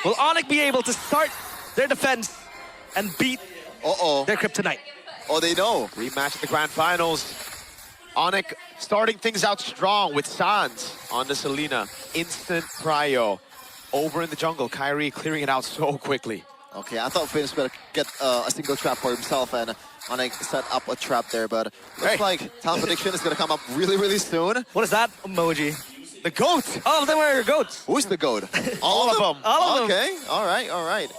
Will ONIC be able to start their defense and beat their kryptonite? Oh, they know. Rematch at the Grand Finals. ONIC starting things out strong with Sans on the Selena. Instant prio. Over in the jungle, Kyrie clearing it out so quickly. Okay, I thought Finn was better get a single trap for himself, and ONIC set up a trap there, but looks like talent prediction is going to come up really, really soon. What is that emoji? The goat! All of them are goats. Who's the goat? All of them. All of them. Okay, all right, all right.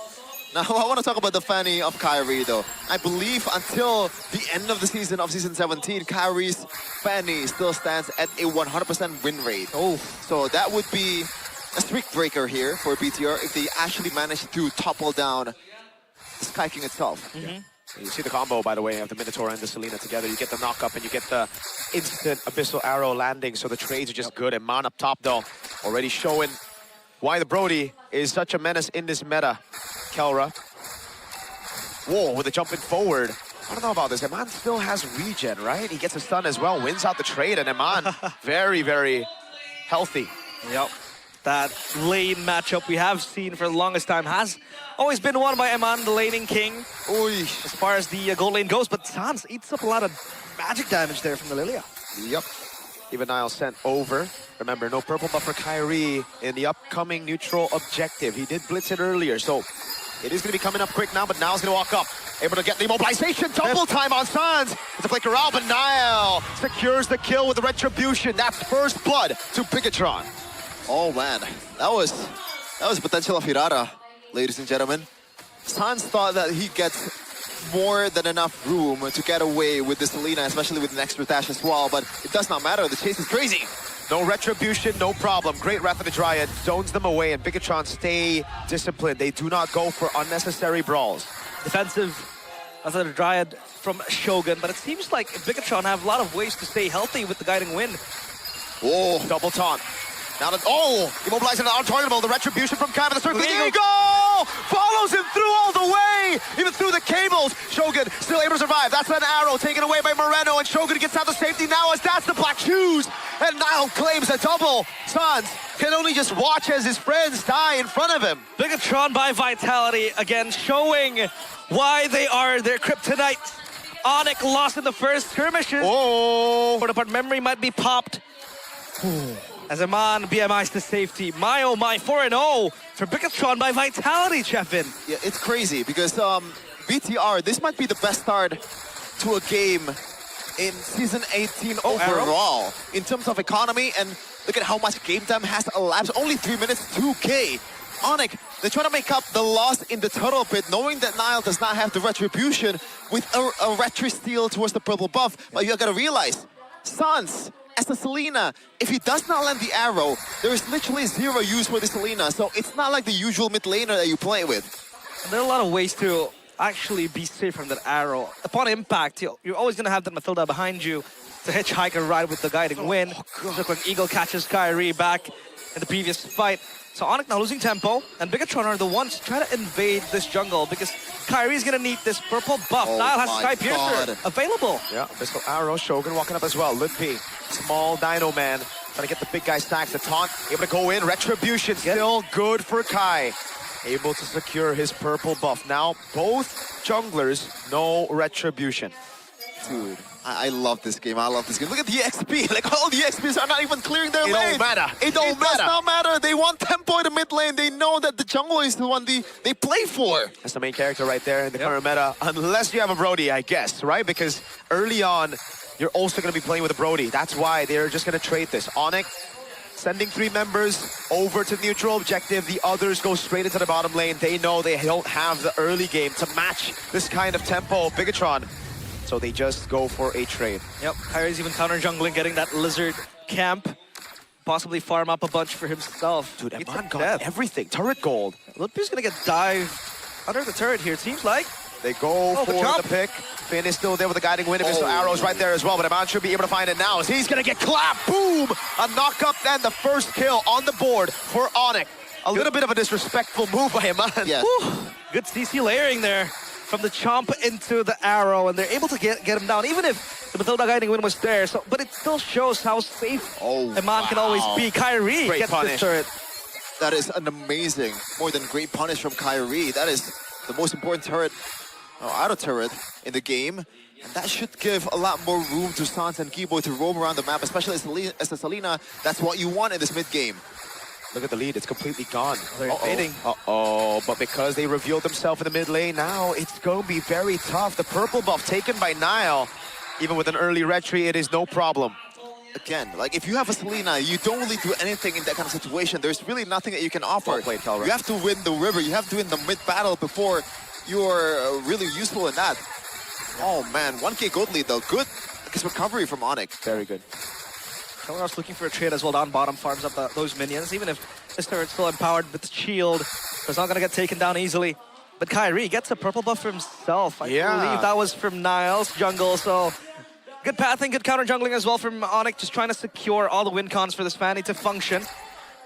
Now, I want to talk about the fanny of Kyrie, though. I believe until the end of the season of Season 17, Kyrie's fanny still stands at a 100% win rate. Oh. So that would be a streak breaker here for BTR if they actually manage to topple down Sky King itself. Yeah. You see the combo, by the way, of the Minotaur and the Selena together. You get the knock-up and you get the instant Abyssal Arrow landing, so the trades are just good. And Man up top, though, already showing why the Brody is such a menace in this meta. Kelra. Whoa, with the jumping forward. I don't know about this. Eman still has regen, right? He gets a stun as well, wins out the trade, and Eman very, very healthy. Yep. That lane matchup we have seen for the longest time has always been won by Eman, the laning king, as far as the gold lane goes. But Sans eats up a lot of magic damage there from the Lilia. Yep. Even Niall sent over. Remember, no purple buff for Kyrie in the upcoming neutral objective. He did blitz it earlier, so it is going to be coming up quick now, but Niall's going to walk up. Able to get the immobilization, double time on Sans. It's a flicker out, but Niall secures the kill with the retribution. That's first blood to Bigatron. Oh man, that was potential of Hirara, ladies and gentlemen. Sans thought that he gets more than enough room to get away with the Selena, especially with an extra dash as well, but it does not matter, the chase is crazy. No retribution, no problem. Great Wrath of the Dryad zones them away, and Bigatron stay disciplined. They do not go for unnecessary brawls. Defensive Wrath of the Dryad from Shogun, but it seems like Bigatron have a lot of ways to stay healthy with the guiding wind. Whoa, double taunt. Now that, immobilizing an untargetable, the retribution from Kai, the circle, Eagle. Eagle! Follows him through all the way, even through the cables. Shogun still able to survive. That's an arrow taken away by Moreno, and Shogun gets out to safety now as that's the black shoes. And now claims a double. Sans can only just watch as his friends die in front of him. Bigatron by Vitality again, showing why they are their kryptonite. ONIC lost in the first skirmishes. Oh! But memory might be popped. As Eman BMIs to safety. My oh my, 4-0 for Bigatron by Vitality, Chefin. Yeah, it's crazy because BTR, this might be the best start to a game in Season 18 overall. Arrow? In terms of economy, and look at how much game time has elapsed. Only 3 minutes, 2K. ONIC, they're trying to make up the loss in the turtle pit, knowing that Niall does not have the retribution with a retri steal towards the purple buff. But you gotta realize, Sans, as the Selena, if he does not land the arrow, there is literally zero use for the Selena, so it's not like the usual mid laner that you play with. And there are a lot of ways to actually be safe from that arrow. Upon impact, you're always going to have that Mathilda behind you to hitchhike a ride with the guiding wind. Look like Eagle catches Kyrie back in the previous fight. So ONIC now losing tempo, and Bigatron are the ones trying to invade this jungle because Kyrie's going to need this purple buff. Niall has Sky Piercer available. Yeah, Abyssal Arrow, Shogun walking up as well. Ludpi, small Dino Man, trying to get the big guy stacks. The taunt, able to go in. Retribution, still good for Kai. Able to secure his purple buff. Now, both junglers, no retribution. Dude, I love this game. I love this game. Look at the XP. Like, all the XPs are not even clearing their lane. It don't matter. It does not matter. They want tempo in the mid lane. They know that the jungle is the one they play for. That's the main character right there in the current meta. Unless you have a Brody, I guess, right? Because early on, you're also going to be playing with a Brody. That's why they're just going to trade this. ONIC sending 3 members over to neutral objective. The others go straight into the bottom lane. They know they don't have the early game to match this kind of tempo. Bigatron. So they just go for a trade. Yep, Kyrie's even counter jungling, getting that lizard camp. Possibly farm up a bunch for himself. Dude, Eman got everything. Turret gold. Ludpi's gonna get dived under the turret here, it seems like. They go for the pick. Finn is still there with the guiding wind. Abyssal arrows right there as well, but Eman should be able to find it now as he's gonna get clapped. Boom! A knock-up and the first kill on the board for ONIC. A little bit of a disrespectful move by Eman. Yeah. Good CC layering there from the chomp into the arrow, and they're able to get him down, even if the Mathilda guiding wind was there. So, but it still shows how safe Eman can always be. Kyrie Great gets punish. this turret. That is an amazing, more than great punish from Kyrie. That is the most important turret, auto turret in the game. And that should give a lot more room to Sans and Kiboy to roam around the map, especially as a Selena. That's what you want in this mid game. Look at the lead, it's completely gone. They're invading. But because they revealed themselves in the mid lane, now it's going to be very tough. The purple buff taken by Nile, even with an early retry, it is no problem. Again, like if you have a Selena, you don't really do anything in that kind of situation. There's really nothing that you can offer. Well played, Calra. You have to win the river, you have to win the mid battle before you're really useful in that. Oh man, 1k gold lead though. Good recovery from ONIC. Very good. Kelleros looking for a trade as well down bottom, farms up those minions. Even if this turret's still empowered with the shield, it's not going to get taken down easily. But Kyrie gets a purple buff for himself. I believe that was from Nile's jungle, so good pathing, good counter jungling as well from ONIC, just trying to secure all the win cons for this Fanny to function.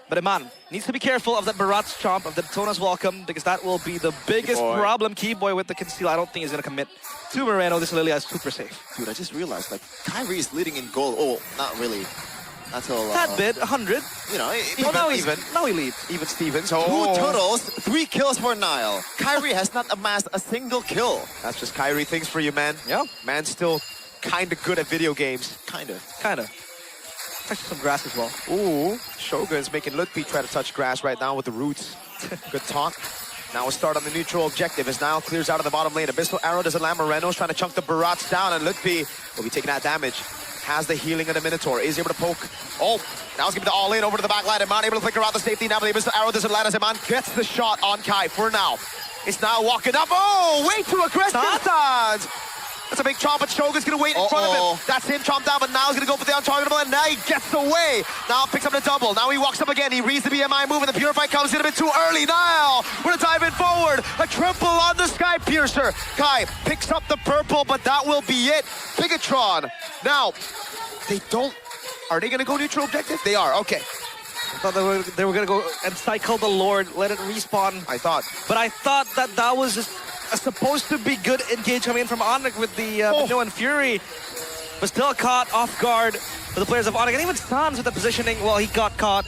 But Iman needs to be careful of that Barat's Chomp, of the Tona's Welcome, because that will be the biggest problem. Keyboy with the conceal, I don't think he's going to commit to Moreno. This Lilia is super safe. Dude, I just realized, like, Kyrie is leading in gold. Oh, not really. Until, that bit, 100. You know, now he leads. Even Stevens. 2 totals, 3 kills for Nile. Kyrie has not amassed a single kill. That's just Kyrie things for you, man. Yeah. Man's still kind of good at video games. Kind of. Touch some grass as well. Ooh, Shogun's making Lutpi try to touch grass right now with the roots. Good talk. Now a start on the neutral objective as Nile clears out of the bottom lane. Abyssal Arrow doesn't land. Moreno's trying to chunk the Barats down, and Lutpi will be taking that damage. Has the healing of the Minotaur, is able to poke. Oh, now he's giving the all-in over to the back line. Iman able to flicker out the safety now, but the Abyssal Arrow doesn't land as Iman gets the shot on Kai for now. It's now walking up. Oh, way too aggressive. That's a big chomp, but Shogun's gonna wait in front of him. That's him chomped down, but now he's gonna go for the untargetable, and now he gets away. Now picks up the double. Now he walks up again. He reads the BMI move, and the Purify comes in a bit too early. Now we're gonna dive in forward. A triple on the Sky Piercer. Kai picks up the purple, but that will be it. Bigatron. Now, they don't. Are they gonna go neutral objective? They are. Okay. I thought they were gonna go and cycle the Lord, let it respawn. But I thought that was just supposed to be good engage coming in from ONIC with the Mino and Fury, but still caught off guard for the players of ONIC. And even Sans with the positioning, well, he got caught.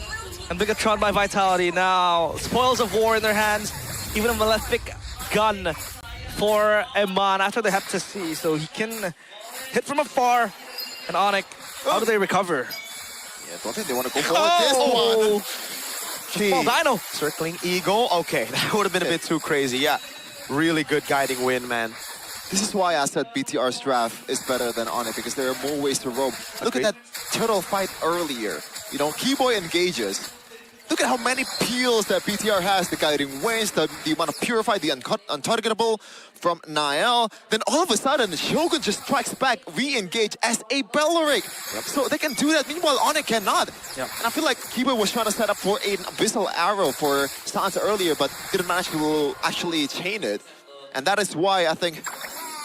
And Bigatron by Vitality now. Spoils of war in their hands. Even a malefic gun for Iman after they have to see. So he can hit from afar. And ONIC, how do they recover? Yeah, don't think they want to go for this one. Small Dino. Circling Eagle. Okay, that would have been a bit too crazy. Yeah. Really good guiding win, man. This is why I said BTR's draft is better than ONIC, because there are more ways to roam. Look at that turtle fight earlier. You know, Keyboy engages. Look at how many peels that BTR has. The guiding winds, the amount of Purify, the untargetable from Niall. Then all of a sudden, Shogun just strikes back, re-engage as a Belleric. So they can do that. Meanwhile, ONIC cannot. And I feel like Keyboy was trying to set up for an Abyssal Arrow for Sans earlier, but didn't manage to actually chain it. And that is why I think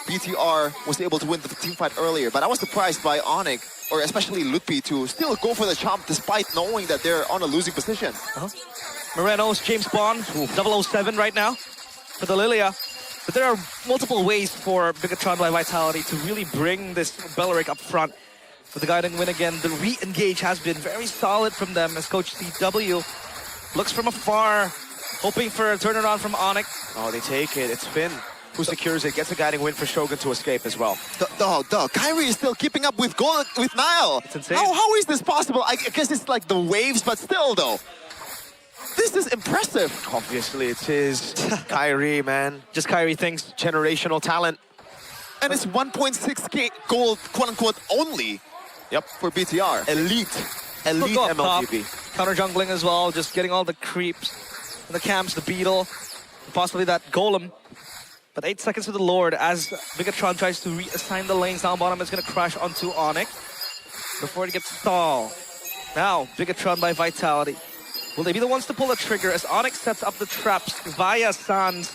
BTR was able to win the team fight earlier. But I was surprised by ONIC, or especially Lutpi, to still go for the chomp despite knowing that they're on a losing position. Moreno's James Bond, 007 right now for the Lilia. But there are multiple ways for Bigatron by Vitality to really bring this Belleric up front. For the guiding win again, the re-engage has been very solid from them as Coach CW looks from afar, hoping for a turnaround from ONIC. Oh, they take it. It's Finn who secures it, gets a guiding win for Shogun to escape as well. Kyrie is still keeping up with Nile. It's insane. How is this possible? I guess it's like the waves, but still though. This is impressive. Obviously, it's his Kyrie, man. Just Kyrie things. Generational talent. And it's 1.6k gold, quote-unquote, only. Yep. For BTR. Elite MLBB. Counter jungling as well, just getting all the creeps, the camps, the beetle, and possibly that golem. But 8 seconds to the Lord as Bigatron tries to reassign the lanes down bottom. It's going to crash onto ONIC before it gets stalled. Now, Bigatron by Vitality. Will they be the ones to pull the trigger as ONIC sets up the traps via Sans?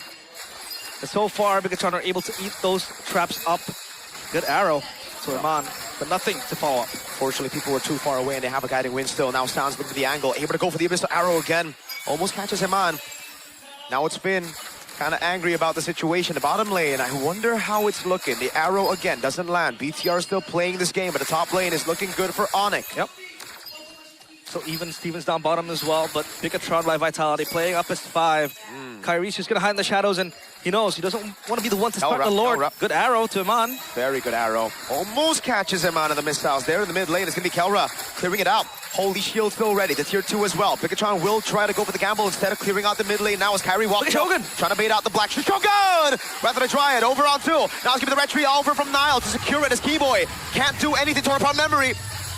And so far, Bigatron are able to eat those traps up. Good arrow to Iman, but nothing to follow up. Fortunately, people were too far away and they have a guiding win still. Now Sans looking for the angle, able to go for the Abyssal Arrow again. Almost catches Iman. Now it's Finn. Kind of angry about the situation. The bottom lane, I wonder how it's looking. The arrow again doesn't land. BTR still playing this game, but the top lane is looking good for ONIC. Yep. So even Steven's down bottom as well, but Bigatron by Vitality playing up as 5. Kyrie's just gonna hide in the shadows, and he knows he doesn't want to be the one to start the Lord. Good arrow to Iman. Very good arrow. Almost catches him out of the missiles. There in the mid lane, it's gonna be Kelra clearing it out. Holy Shield still ready. The tier 2 as well. Bigatron will try to go for the gamble instead of clearing out the mid lane. Now as Kyrie walks up, trying to bait out the Black Shogun! Rather than try it. Over on 2. Now let's give it the red tree over from Nile to secure it as Keyboy. Can't do anything to apart memory.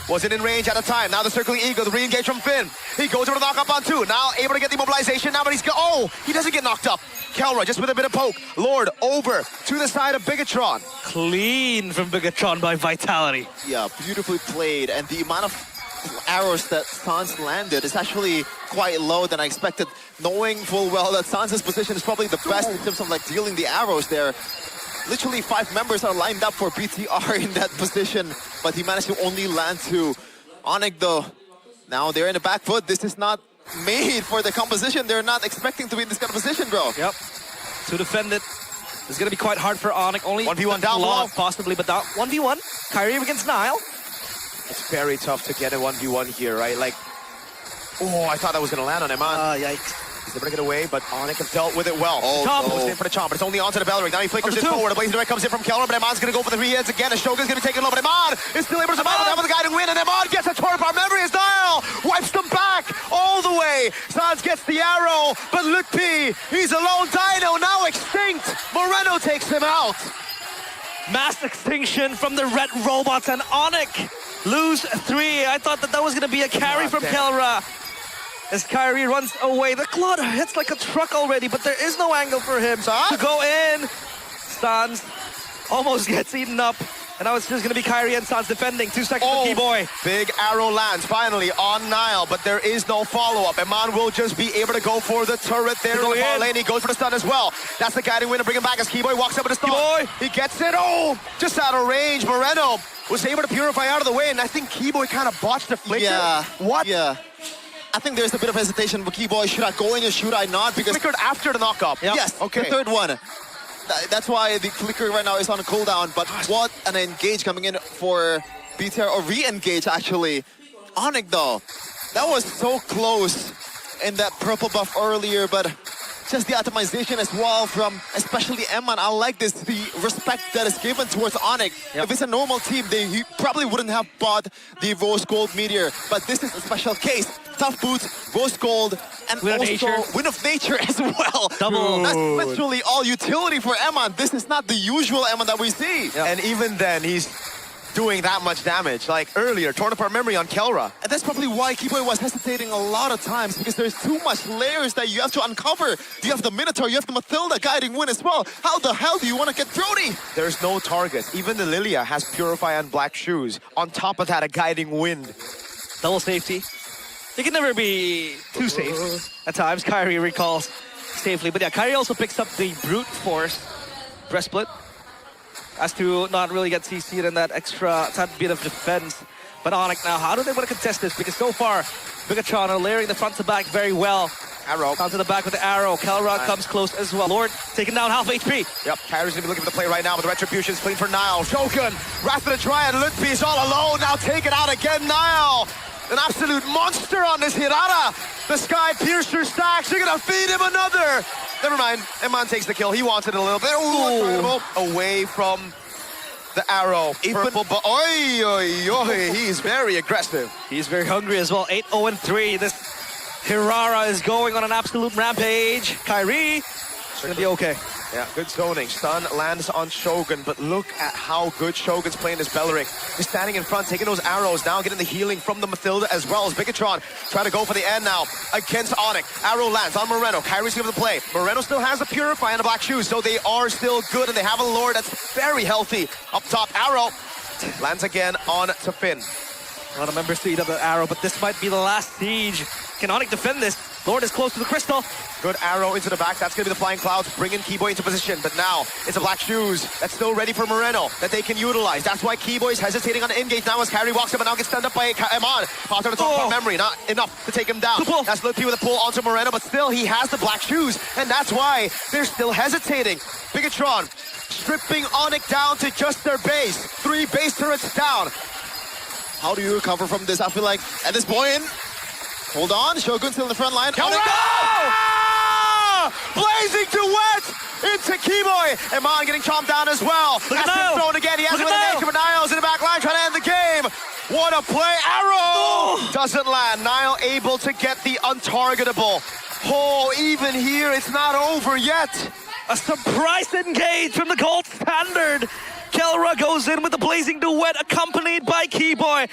Wasn't in range at the time. Now the circling eagle, the re-engage from Finn. He goes over the knock up on 2. Now able to get the mobilization. Now but he's he doesn't get knocked up. Kelra just with a bit of poke. Lord over to the side of Bigatron. Clean from Bigatron by Vitality. Yeah, beautifully played. And the amount of arrows that Sans landed is actually quite low than I expected, knowing full well that Sans' position is probably the best in terms of like dealing the arrows there. Literally 5 members are lined up for BTR in that position, but he managed to only land 2. ONIC though, now they're in the back foot. This is not made for the composition. They're not expecting to be in this kind of position, bro. Yep. To defend it, it's going to be quite hard for ONIC. Only 1v1 down low. Possibly, but down 1v1. Kyrie against Nile. It's very tough to get a 1v1 here, right? Like, I thought that was going to land on him, man. Yikes. He's able to get away, but ONIC have dealt with it well. Chomp. Goes in for the chomp, but it's only onto the Belleric. Now he flickers it forward. A blazing direct comes in from Kelra, but Iman's going to go for the 3 hits again. Shogun's going to be taken low, but Iman is still able to survive with the guiding win, and Iman gets a torn apart memory as Nile wipes them back all the way. Sans gets the arrow, but Lutpi, he's a lone dino, now extinct. Moreno takes him out. Mass extinction from the red robots, and ONIC lose 3. I thought that was going to be a carry from Kelra. As Kyrie runs away, the Claude hits like a truck already, but there is no angle for him to go in. Sans almost gets eaten up, and now it's just going to be Kyrie and Sans defending. 2 seconds for Keyboy. Big arrow lands finally on Nile, but there is no follow-up. Iman will just be able to go for the turret there in the far lane. He goes for the stun as well. That's the guiding win to bring him back as Keyboy walks up with the stun. He gets it. Just out of range. Moreno was able to purify out of the way, and I think Keyboy kind of botched the flicker. Yeah. What? Yeah. I think there's a bit of hesitation for Keyboy. Should I go in or should I not? Because flickered after the knockup. Yep. Yes, okay. The third one. That's why the flicker right now is on a cooldown. But what an engage coming in for BTR, or re-engage actually. ONIC though, that was so close in that purple buff earlier, but just the optimization as well from especially Eman. I like this, the respect that is given towards ONIC. Yep. If it's a normal team, he probably wouldn't have bought the Rose Gold Meteor, but this is a special case. Tough boots, Rose Gold, and Wind of Nature as well. Double. That's literally all utility for Eman. This is not the usual Eman that we see. Yep. And even then, he's doing that much damage. Like earlier, torn apart memory on Kelra. And that's probably why Keyboy was hesitating a lot of times, because there's too much layers that you have to uncover. You have the Minotaur, you have the Mathilda guiding win as well. How the hell do you want to get Brody? There's no targets. Even the Lilia has Purify and Black Shoes. On top of that, a guiding wind. Double safety. You can never be too safe. At times, Kyrie recalls safely. But yeah, Kyrie also picks up the Brute Force Breastplate. As to not really get CC'd in that extra tad bit of defense. But ONIC now, how do they want to contest this? Because so far, Bigatron are layering the front to back very well. Arrow. Down to the back with the arrow. Kelra comes close as well. Lord taking down half HP. Yep, Kyrie's gonna be looking for the play right now, but the Retribution's clean for Nile. Shogun, Wrath of the Triad, Lutpi is all alone. Now take it out again, Nile. An absolute monster on this Hirara. The Sky Piercer stacks. You're gonna feed him another. Never mind. Eman takes the kill. He wants it a little bit. Away from the arrow. Purple, but he's very aggressive. He's very hungry as well. 8-0-3. This Hirara is going on an absolute rampage. Kyrie is gonna be okay. Yeah, good zoning. Stun lands on Shogun, but look at how good Shogun's playing this Belleric. He's standing in front, taking those arrows, now getting the healing from the Mathilda as well as Bigatron. Trying to go for the end now against ONIC. Arrow lands on Moreno. Kyrie's giving the play. Moreno still has the Purify and the Black Shoes, so they are still good, and they have a Lord that's very healthy. Up top, arrow lands again on to Finn. A lot of members to eat up the arrow, but this might be the last siege. Can ONIC defend this? Lord is close to the crystal. Good arrow into the back. That's going to be the Flying Clouds, bringing Keyboy into position. But now, it's a Black Shoes that's still ready for Moreno that they can utilize. That's why Keyboy's hesitating on the engage now as Kyrie walks up and now gets stunned up by Eman. Pops on the top of memory. Not enough to take him down. That's Lutpi with a pull onto Moreno, but still, he has the Black Shoes. And that's why they're still hesitating. Bigatron stripping ONIC down to just their base. 3 base turrets down. How do you recover from this? I feel like at this point, Hold on, Shogun still in the front line. Kelra! Blazing duet into Keyboy. Iman getting chomped down as well. Look at Has Niall. been thrown again. He has Look one at in the Niall's in the back line trying to end the game. What a play. Arrow doesn't land. Niall able to get the untargetable. Oh, even here, it's not over yet. A surprise engage from the gold standard. Kelra goes in with the blazing duet accompanied by Keyboy.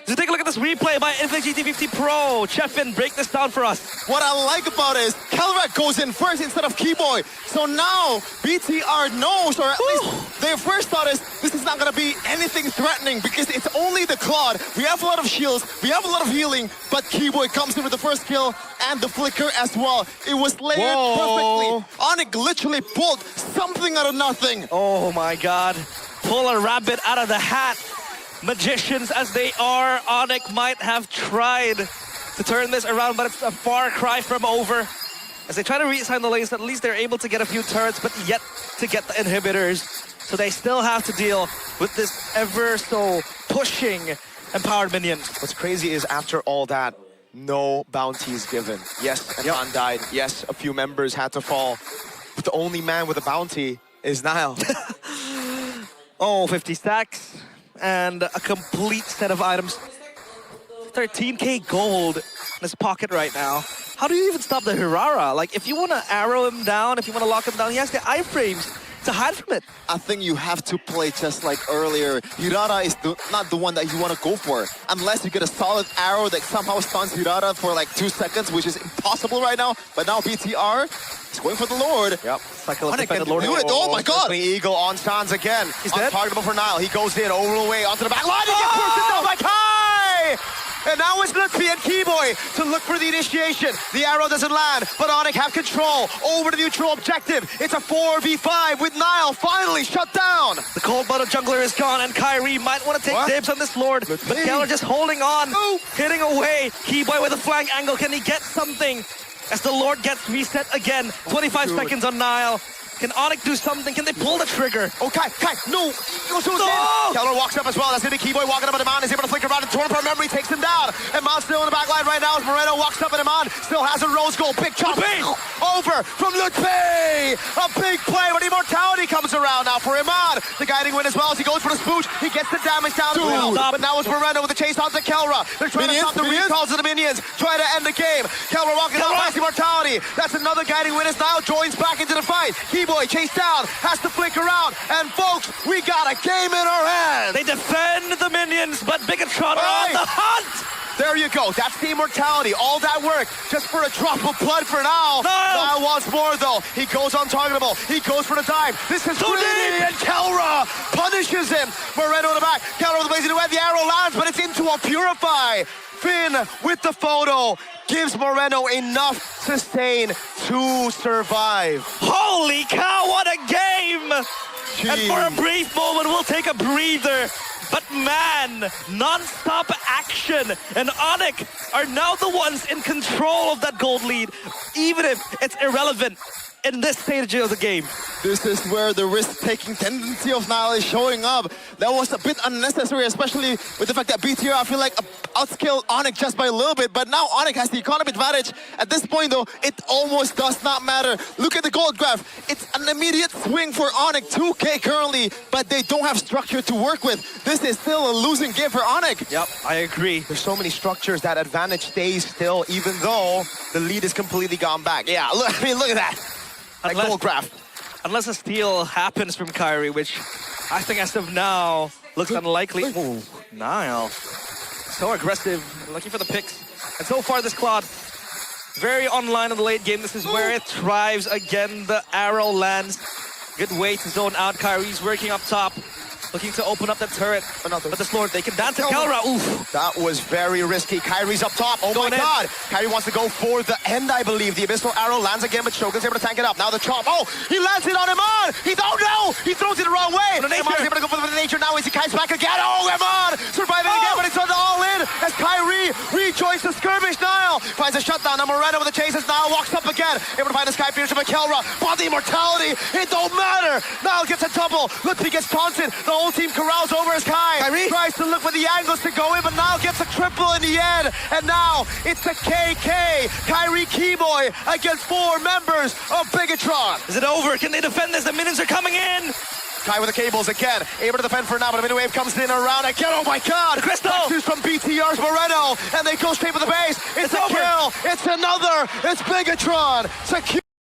So take a look at this replay by Infinite GT50 Pro. Chefin, break this down for us. What I like about it is Kelra goes in first instead of Keyboy. So now BTR knows, or at least their first thought is, this is not going to be anything threatening because it's only the Claude. We have a lot of shields, we have a lot of healing, but Keyboy comes in with the first kill and the flicker as well. It was layered perfectly. ONIC literally pulled something out of nothing. Oh my God. Pull a rabbit out of the hat. Magicians as they are, ONIC might have tried to turn this around, but it's a far cry from over. As they try to reassign the lanes, at least they're able to get a few turrets, but yet to get the inhibitors. So they still have to deal with this ever so pushing empowered minions. What's crazy is after all that, no bounties given. Yes, Iman died. Yes, a few members had to fall. But the only man with a bounty is Niall. Oh, 50 stacks. And a complete set of items. 13k gold in his pocket right now. How do you even stop the Hirara? Like, if you want to arrow him down, if you want to lock him down, he has the iframes to hide from it. I think you have to play just like earlier. Hirara is not the one that you want to go for. Unless you get a solid arrow that somehow stuns Hirara for like 2 seconds, which is impossible right now. But now BTR is going for the Lord. Yep. Cycle of ONIC defended can Lord. do it. Oh my God. Circling Eagle on Sans again. He's dead. Untargetable for Niall. He goes in over the way onto the back line. He gets pushed down by Kai! And now it's Lutfi and Keyboy to look for the initiation. The arrow doesn't land, but ONIC have control over the neutral objective. It's a 4v5 with Niall finally shut down. The cold-blooded jungler is gone, and Kyrie might want to take dibs on this Lord. But Keller just holding on, hitting away. Keyboy with a flank angle. Can he get something? As the Lord gets reset again. 25 seconds on Niall. Can ONIC do something? Can they pull the trigger? Oh, Kai, no! Goes in. Keller walks up as well. That's going to be Keyboy walking up, and Iman is able to flicker around and torn apart memory, takes him down. Iman still in the back line right now as Moreno walks up, and Iman still has a rose gold. Big chop over from Lutfi! A big play, but Immortality comes around now for Iman. The guiding win as well as he goes for the spooch. He gets the damage down as well. But now it's Moreno with the chase onto Kelra. They're trying to stop the recalls of the minions. Try to end the game. Kelra walking out past Immortality. That's another guiding win as Niall joins back into the fight. Keyboy chased down, has to flick around, and folks, we got a game in our hands. They defend the minions, but Bigatron are on the hunt! There you go. That's the Immortality. All that work just for a drop of blood for now. Niall wants more, though. He goes untargetable. He goes for the dive. This is greedy, and Kelra punishes him. Moreno in the back. Kelra with the blazing duet. The arrow lands, but it's into a Purify. Finn with the photo gives Moreno enough sustain to survive. Holy cow, what a game! And for a brief moment, we'll take a breather. But man, non-stop action. And ONIC are now the ones in control of that gold lead, even if it's irrelevant in this stage of the game. This is where the risk-taking tendency of Niall is showing up. That was a bit unnecessary, especially with the fact that BTR, I feel like, outscaled ONIC just by a little bit, but now ONIC has the economy advantage. At this point, though, it almost does not matter. Look at the gold graph. It's an immediate swing for ONIC, 2k currently, but they don't have structure to work with. This is still a losing game for ONIC. Yep, I agree. There's so many structures that advantage stays still, even though the lead is completely gone back. Yeah, look, I mean, look at that. That gold graph. Unless a steal happens from Kyrie, which I think as of now looks unlikely. Ooh, Niall. So aggressive, looking for the picks. And so far this Claude, very online in the late game. This is where it thrives again. The arrow lands. Good way to zone out. Kyrie's working up top. Looking to open up that turret. But this Lord, they can dance to Kelra. Oof. That was very risky. Kyrie's up top. Oh my God. Kyrie wants to go for the end, I believe. The Abyssal Arrow lands again, but Shogun's able to tank it up. Now the chop. Oh, he lands it on Iman. Oh no! He throws it the wrong way. Iman's able to go for the nature now as he kites back again. Oh, Iman surviving again, but it's on the all-in as Kyrie rejoins the skirmish. Niall finds a shutdown. Now Moreno with the chase as Niall walks up again. Able to find the Sky Piercer by Kelra. But the Immortality, it don't matter. Niall gets a double. Lutfi gets taunted. The whole team corrals over as Kai Kyrie tries to look for the angles to go in, but now gets a triple in the end. And now it's the KK, Kyrie Keyboy against 4 members of Bigatron. Is it over? Can they defend this? The minions are coming in. Kai with the cables again, able to defend for now, but a mid-wave comes in around again. Oh my god! Crystal! Tattoos from BTR's Moreno, and they go straight for the base. It's a over. kill! It's another! It's Bigatron! Secure!